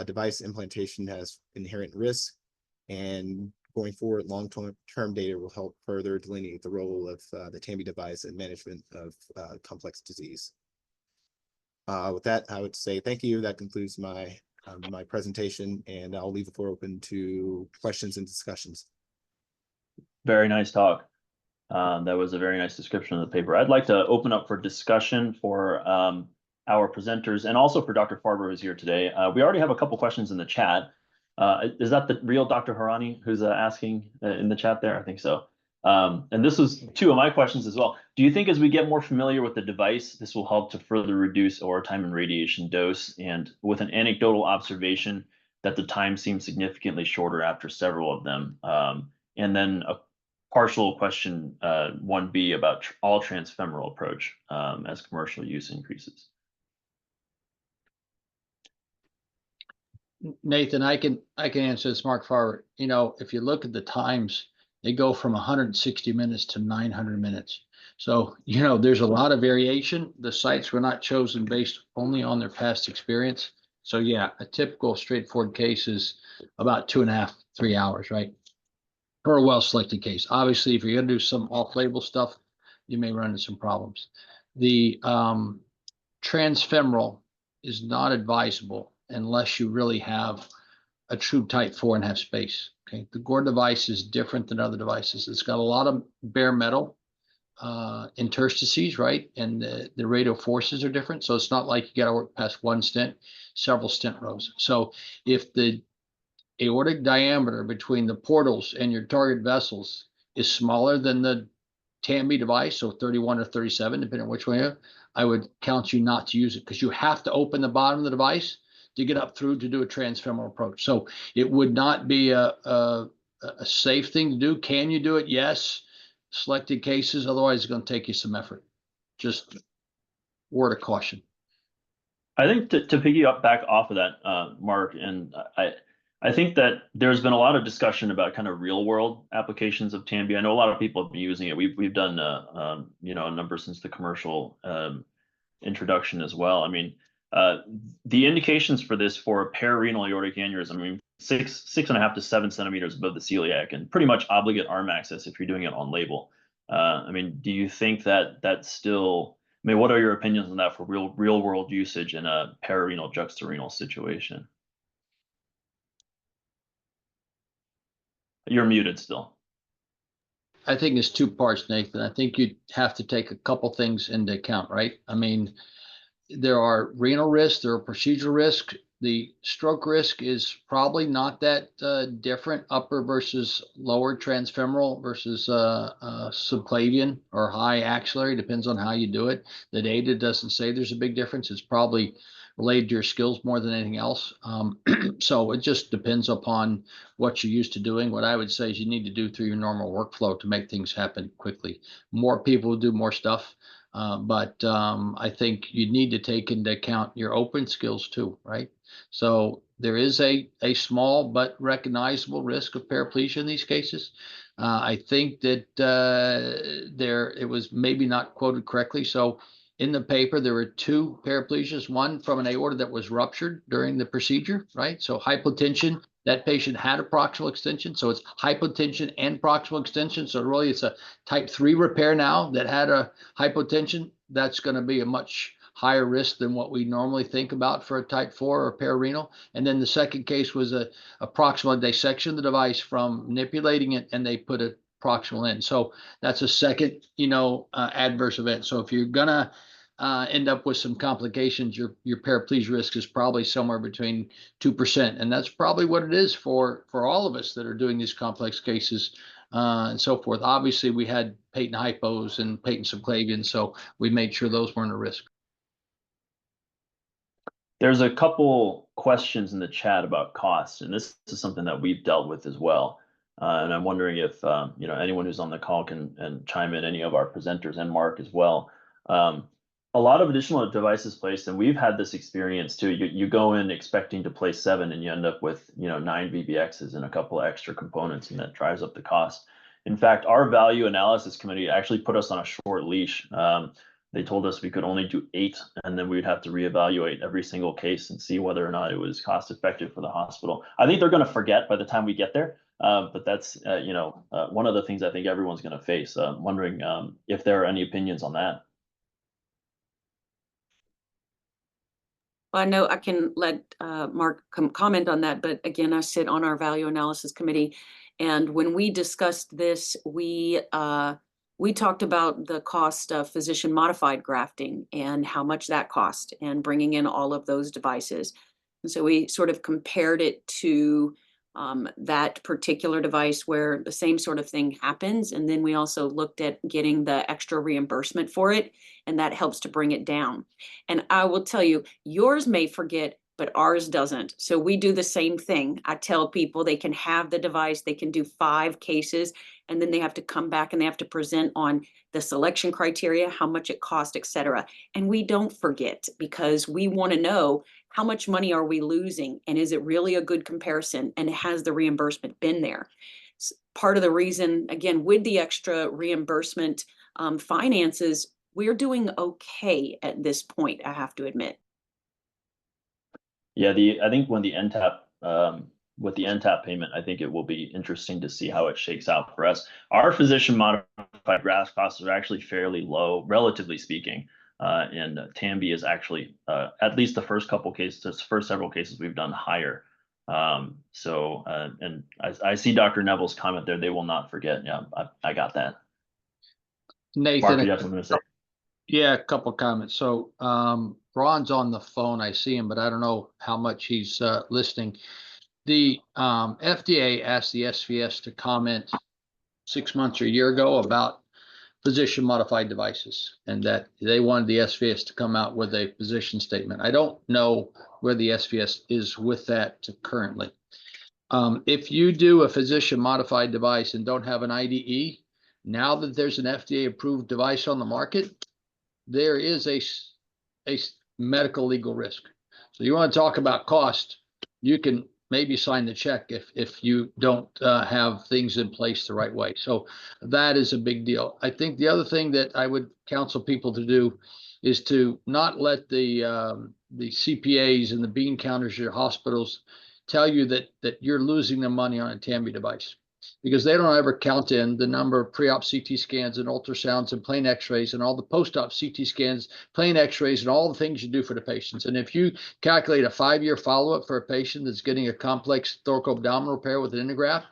Device implantation has inherent risk, and going forward, long-term data will help further delineate the role of the TAMBI device in management of complex disease. With that, I would say thank you. That concludes my presentation, and I'll leave the floor open to questions and discussions. Very nice talk. That was a very nice description of the paper. I'd like to open up for discussion for our presenters and also for Dr. Farber, who's here today. We already have a couple questions in the chat. Is that the real Dr. Harani who's asking in the chat there? I think so. And this was two of my questions as well. Do you think as we get more familiar with the device, this will help to further reduce OR time and radiation dose? And with an anecdotal observation that the time seems significantly shorter after several of them. And then a partial question 1B about all transfemoral approach as commercial use increases. Nathan, I can answer this, Mark Farber. You know, if you look at the times, they go from 160 minutes to 900 minutes. So, you know, there's a lot of variation. The sites were not chosen based only on their past experience. So yeah, a typical straightforward case is about 2.5, 3 hours, right? For a well-selected case. Obviously, if you're gonna do some off-label stuff, you may run into some problems. The transfemoral is not advisable unless you really have a true type 4 and have space. Okay, the Gore device is different than other devices. It's got a lot of bare metal interstices, right? And the radial forces are different. So it's not like you got to work past one stent, several stent rows. So if the aortic diameter between the portals and your target vessels is smaller than the TAMBI device, so 31 or 37, depending on which way, I would count you not to use it because you have to open the bottom of the device to get up through to do a transfemoral approach. So it would not be a safe thing to do. Can you do it? Yes. Selected cases. Otherwise, it's going to take you some effort. Just word of caution. I think to piggyback back off of that, Mark, and I think that there's been a lot of discussion about kind of real world applications of TAMBI. I know a lot of people have been using it. We've done you know, a number since the commercial introduction as well. I mean, the indications for this for a pararenal aortic aneurysm, I mean, 6.5 to 7 centimeters above the celiac, and pretty much obligate arm access if you're doing it on label. I mean, do you think that that's still? I mean, what are your opinions on that for real world usage in a pararenal juxtarenal situation? You're muted still. I think it's two parts, Nathan. I think you'd have to take a couple things into account, right? I mean, there are renal risks, there are procedural risks. The stroke risk is probably not that different, upper versus lower transfemoral versus subclavian or high axillary, depends on how you do it. The data doesn't say there's a big difference. It's probably related to your skills more than anything else. So it just depends upon what you're used to doing. What I would say is you need to do through your normal workflow to make things happen quickly. More people do more stuff. But I think you need to take into account your open skills too, right? So there is a small but recognizable risk of paraplegia in these cases. I think that it was maybe not quoted correctly. So in the paper, there were 2 paraplesias, one from an aorta that was ruptured during the procedure, right? So hypotension, that patient had a proximal extension. So it's hypotension and proximal extension. So really it's a type 3 repair now that had a hypotension. That's going to be a much higher risk than what we normally think about for a type 4 or pararenal. And then the second case was a proximal dissection of the device from manipulating it, and they put a proximal in. So that's a second, adverse event. So if you're gonna end up with some complications, your paraplegia risk is probably somewhere between 2%, and that's probably what it is for all of us that are doing these complex cases and so forth. Obviously, we had patent hypos and patent subclavian, so we made sure those weren't a risk. There's a couple questions in the chat about costs, and this is something that we've dealt with as well. And I'm wondering if anyone who's on the call can chime in, any of our presenters and Mark as well. A lot of additional devices placed, and we've had this experience too. You go in expecting to place 7, and you end up with 9 VBXs and a couple of extra components, and that drives up the cost. In fact, our value analysis committee actually put us on a short leash. They told us we could only do 8, and then we'd have to reevaluate every single case and see whether or not it was cost effective for the hospital. I think they're going to forget by the time we get there, but that's one of the things I think everyone's going to face. Wondering if there are any opinions on that. Well, I know I can let Mark comment on that, but again, I sit on our value analysis committee, and when we discussed this, we talked about the cost of physician modified grafting and how much that cost, and bringing in all of those devices. And so we sort of compared it to that particular device where the same sort of thing happens. And then we also looked at getting the extra reimbursement for it, and that helps to bring it down. And I will tell you, yours may forget, but ours doesn't. So we do the same thing. I tell people they can have the device, they can do 5 cases, and then they have to come back and they have to present on the selection criteria, how much it cost, et cetera. And we don't forget, because we want to know how much money are we losing, and is it really a good comparison, and has the reimbursement been there? Part of the reason, again, with the extra reimbursement finances, we're doing okay at this point, I have to admit. Yeah, I think when the NTAP with the NTAP payment, I think it will be interesting to see how it shakes out for us. Our physician modified graft costs are actually fairly low, relatively speaking. And TAMBI is actually, at least the first several cases we've done higher. And I see Dr. Neville's comment there. They will not forget. Yeah, I got that. Nathan, Mark, you have something to say? Yeah, a couple comments. So Ron's on the phone. I see him, but I don't know how much he's listening. The FDA asked the SVS to comment 6 months or a year ago about physician modified devices, and that they wanted the SVS to come out with a position statement. I don't know where the SVS is with that currently. If you do a physician modified device and don't have an IDE, now that there's an FDA approved device on the market, there is a medical legal risk. So you want to talk about cost, you can maybe sign the check if you don't have things in place the right way. So that is a big deal. I think the other thing that I would counsel people to do is to not let the CPAs and the bean counters at your hospitals tell you that you're losing the money on a TAMBI device, because they don't ever count in the number of pre-op CT scans and ultrasounds and plain x-rays and all the post-op CT scans, plain x-rays, and all the things you do for the patients. And if you calculate a 5-year follow-up for a patient that's getting a complex thoracoabdominal repair with an intragraft,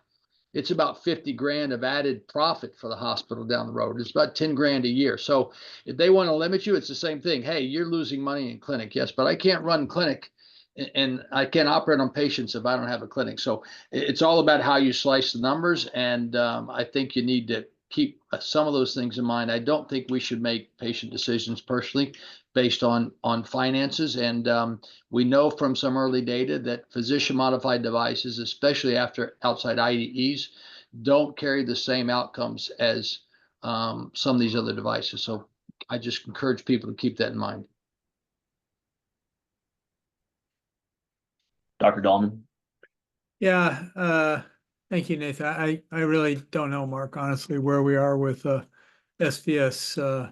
it's about 50 grand of added profit for the hospital down the road. It's about 10 grand a year. So if they want to limit you, it's the same thing. Hey, you're losing money in clinic. Yes, but I can't run clinic And I can't operate on patients if I don't have a clinic. So it's all about how you slice the numbers. And I think you need to keep some of those things in mind. I don't think we should make patient decisions personally based on finances. And we know from some early data that physician modified devices, especially after outside IDEs, don't carry the same outcomes as some of these other devices. So I just encourage people to keep that in mind. Dr. Dahlman? Yeah, thank you, Nathan. I really don't know, Mark, honestly, where we are with SVS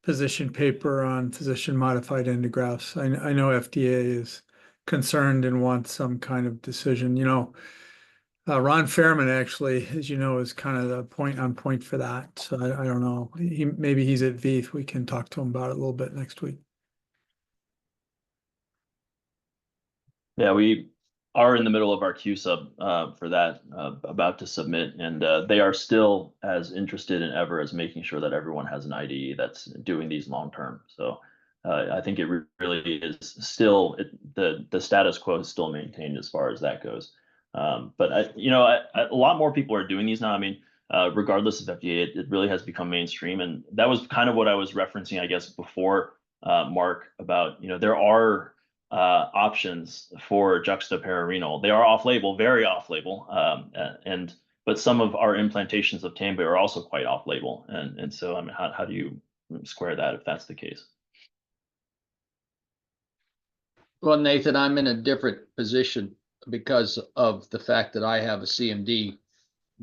position paper on physician modified endografts. I know FDA is concerned and wants some kind of decision. Ron Fairman actually, as you know, is kind of the point on point for that. So I don't know. Maybe he's at VEITH. We can talk to him about it a little bit next week. Yeah, we are in the middle of our Q-sub for that, about to submit, and they are still as interested in ever as making sure that everyone has an IDE that's doing these long term. So I think it really is still the status quo is still maintained as far as that goes. But a lot more people are doing these now. I mean, regardless of FDA, it really has become mainstream, and that was kind of what I was referencing, I guess, before, Mark, about there are options for juxtaperirenal. They are off-label, very off-label, but some of our implantations of Tambi are also quite off-label, and so I mean, how do you square that if that's the case? Well, Nathan, I'm in a different position because of the fact that I have a CMD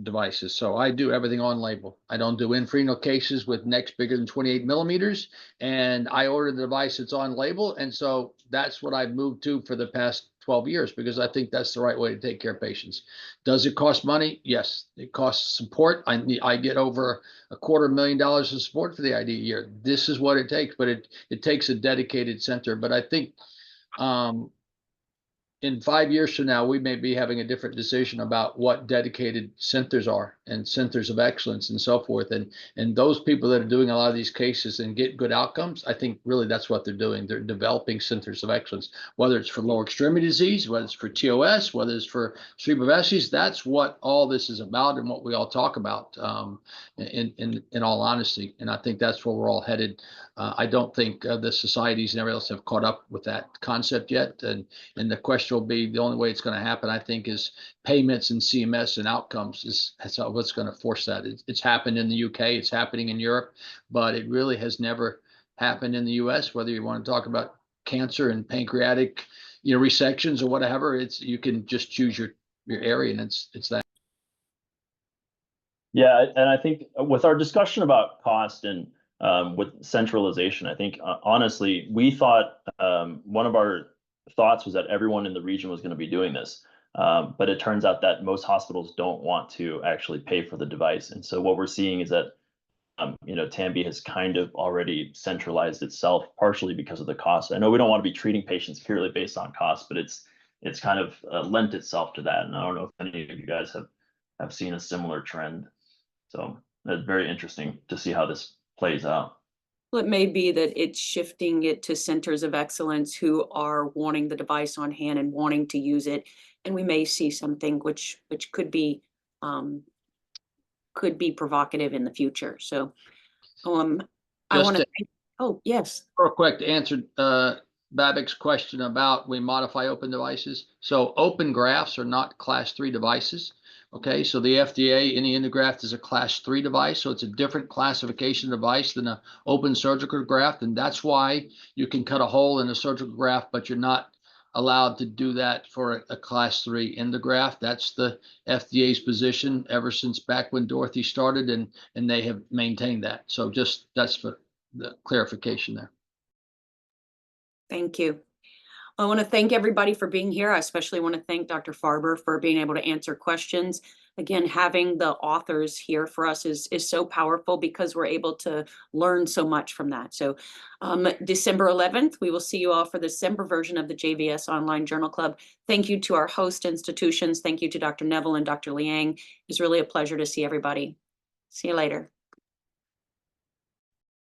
devices. So I do everything on label. I don't do infrenal cases with necks bigger than 28 millimeters. And I order the device that's on label. And so that's what I've moved to for the past 12 years, because I think that's the right way to take care of patients. Does it cost money? Yes. It costs support. I get over $250,000 of support for the ID a year. This is what it takes, but it takes a dedicated center. But I think in 5 years from now, we may be having a different decision about what dedicated centers are and centers of excellence and so forth. And those people that are doing a lot of these cases and get good outcomes, I think really that's what they're doing. They're developing centers of excellence, whether it's for lower extremity disease, whether it's for TOS, whether it's for cerebral vasculitis. That's what all this is about and what we all talk about, in all honesty. And I think that's where we're all headed. I don't think the societies and everything else have caught up with that concept yet. And the question will be, the only way it's going to happen, I think, is payments and CMS and outcomes that's what's going to force that. It's happened in the UK, it's happening in Europe, but it really has never happened in the US, whether you want to talk about cancer and pancreatic, resections or whatever. You can just choose your area, and it's that. Yeah, and I think with our discussion about cost and with centralization, I think honestly, we thought one of our thoughts was that everyone in the region was going to be doing this. But it turns out that most hospitals don't want to actually pay for the device. And so what we're seeing is that, Tambi has kind of already centralized itself, partially because of the cost. I know we don't want to be treating patients purely based on cost, but it's kind of lent itself to that. And I don't know if any of you guys have seen a similar trend. So it's very interesting to see how this plays out. Well, it may be that it's shifting it to centers of excellence who are wanting the device on hand and wanting to use it. And we may see something which could be provocative in the future. So I want to thank, oh, yes. Real quick to answer Babbitt's question about we modify open devices. So open grafts are not class 3 devices. Okay, so the FDA, any endograft is a class 3 device, so it's a different classification device than an open surgical graft, and that's why you can cut a hole in a surgical graft, but you're not allowed to do that for a class 3 endograft. That's the FDA's position ever since back when Dorothy started, and they have maintained that. So just that's for the clarification there. Thank you. I want to thank everybody for being here. I especially want to thank Dr. Farber for being able to answer questions. Again, having the authors here for us is so powerful because we're able to learn so much from that. So December 11th, we will see you all for the December version of the JVS Online Journal Club. Thank you to our host institutions. Thank you to Dr. Neville and Dr. Liang. It's really a pleasure to see everybody. See you later.